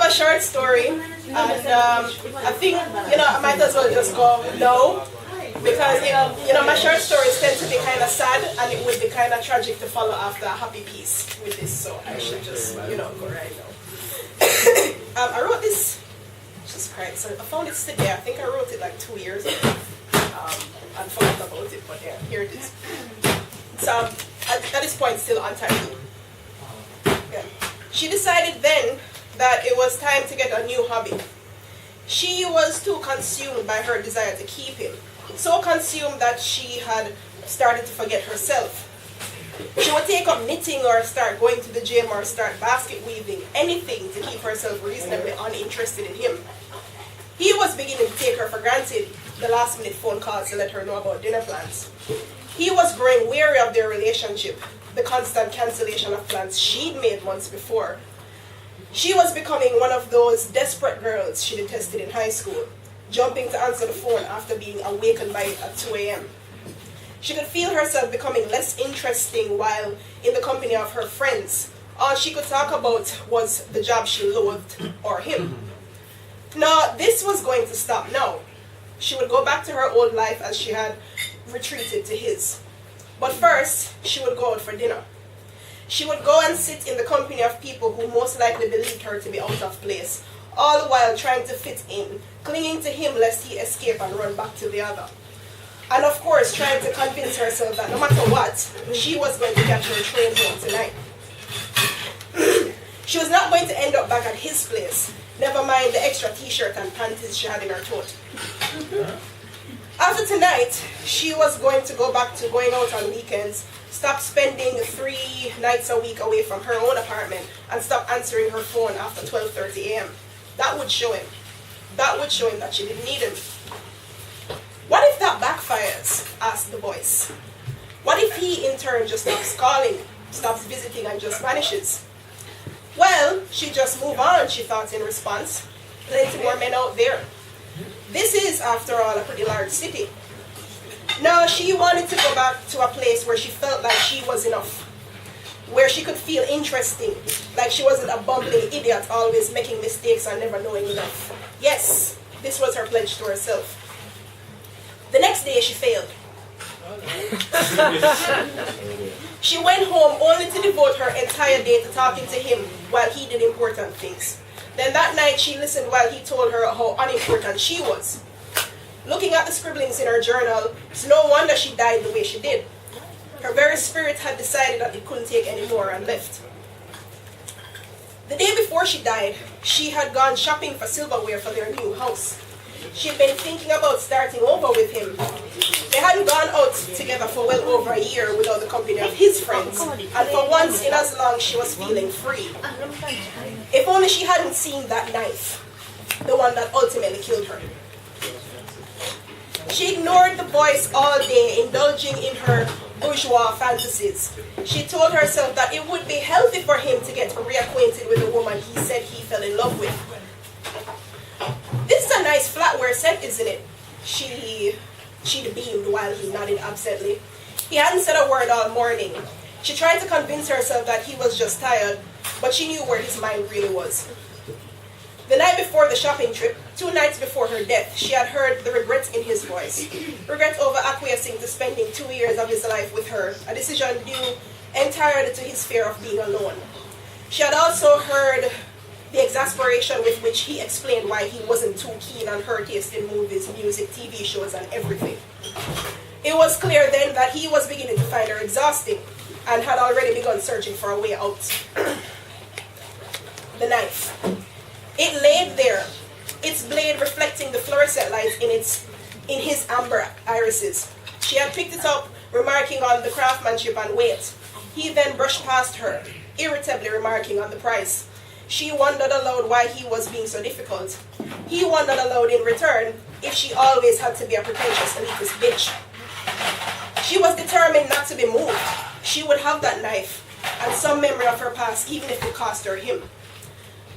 a short story, and I think, I might as well just go no, because, my short stories tend to be kind of sad, and it would be kind of tragic to follow after a happy piece with this, so I should just, go right now. I wrote this, Jesus Christ, so I found it today. I think I wrote it like 2 years ago, and forgot about it, but yeah, here it is. So, at this point, still untitled. Yeah. She decided then that it was time to get a new hobby. She was too consumed by her desire to keep him, so consumed that she had started to forget herself. She would take up knitting or start going to the gym or start basket weaving, anything to keep herself reasonably uninterested in him. He was beginning to take her for granted, the last minute phone calls to let her know about dinner plans. He was growing weary of their relationship, the constant cancellation of plans she'd made months before. She was becoming one of those desperate girls she detested in high school, jumping to answer the phone after being awakened by it at 2 a.m. She could feel herself becoming less interesting while in the company of her friends. All she could talk about was the job she loathed or him. Now, this was going to stop now. She would go back to her old life as she had retreated to his. But first, she would go out for dinner. She would go and sit in the company of people who most likely believed her to be out of place, all the while trying to fit in, clinging to him lest he escape and run back to the other. And of course, trying to convince herself that no matter what, she was going to catch her train home tonight. She was not going to end up back at his place, never mind the extra t-shirt and panties she had in her tote. After tonight, she was going to go back to going out on weekends, stop spending 3 nights a week away from her own apartment, and stop answering her phone after 12:30 a.m. That would show him. That would show him that she didn't need him. What if that backfires? Asked the voice. What if he in turn just stops calling, stops visiting, and just vanishes? Well, she'd just move on, she thought in response. Plenty more men out there. This is, after all, a pretty large city. Now, she wanted to go back to a place where she felt like she was enough, where she could feel interesting, like she wasn't a bumbling idiot always making mistakes and never knowing enough. Yes, this was her pledge to herself. The next day, she failed. She went home only to devote her entire day to talking to him while he did important things. Then that night, she listened while he told her how unimportant she was. Looking at the scribblings in her journal, it's no wonder she died the way she did. Her very spirit had decided that it couldn't take any more and left. The day before she died, she had gone shopping for silverware for their new house. She'd been thinking about starting over with him. They hadn't gone out together for well over a year without the company of his friends, and for once in as long she was feeling free. If only she hadn't seen that knife, the one that ultimately killed her. She ignored the voice all day, indulging in her bourgeois fantasies. She told herself that it would be healthy for him to get reacquainted with the woman he said he fell in love with. This is a nice flatware set, isn't it? She'd beamed while he nodded absently. He hadn't said a word all morning. She tried to convince herself that he was just tired, but she knew where his mind really was. The night before the shopping trip, 2 nights before her death, she had heard the regret in his voice. Regret over acquiescing to spending 2 years of his life with her, a decision due entirely to his fear of being alone. She had also heard the exasperation with which he explained why he wasn't too keen on her taste in movies, music, TV shows, and everything. It was clear then that he was beginning to find her exhausting and had already begun searching for a way out. The knife. It laid there, its blade reflecting the fluorescent light in his amber irises. She had picked it up, remarking on the craftsmanship and weight. He then brushed past her, irritably remarking on the price. She wondered aloud why he was being so difficult. He wondered aloud in return if she always had to be a pretentious elitist bitch. She was determined not to be moved. She would have that knife and some memory of her past, even if it cost her him.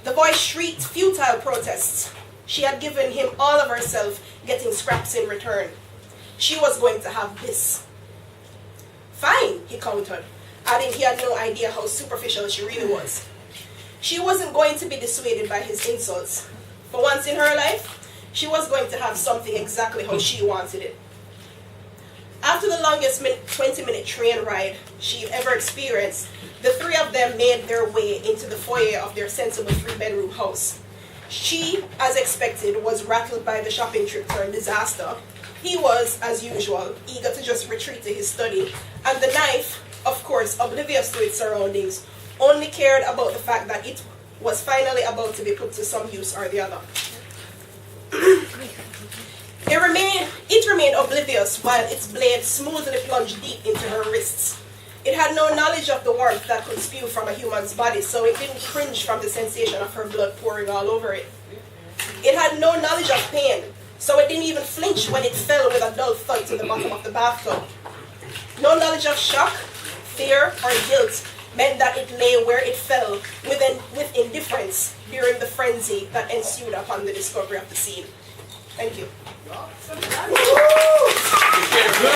The voice shrieked futile protests. She had given him all of herself, getting scraps in return. She was going to have this. Fine, he countered, adding he had no idea how superficial she really was. She wasn't going to be dissuaded by his insults. For once in her life, she was going to have something exactly how she wanted it. After the longest 20-minute train ride she'd ever experienced, the three of them made their way into the foyer of their sensible 3-bedroom house. She, as expected, was rattled by the shopping trip turned disaster. He was, as usual, eager to just retreat to his study, and the knife, of course, oblivious to its surroundings, only cared about the fact that it was finally about to be put to some use or the other. It remained oblivious while its blade smoothly plunged deep into her wrists. It had no knowledge of the warmth that could spew from a human's body, so it didn't cringe from the sensation of her blood pouring all over it. It had no knowledge of pain, so it didn't even flinch when it fell with a dull thud to the bottom of the bathtub. No knowledge of shock, fear, or guilt meant that it lay where it fell with indifference during the frenzy that ensued upon the discovery of the scene. Thank you.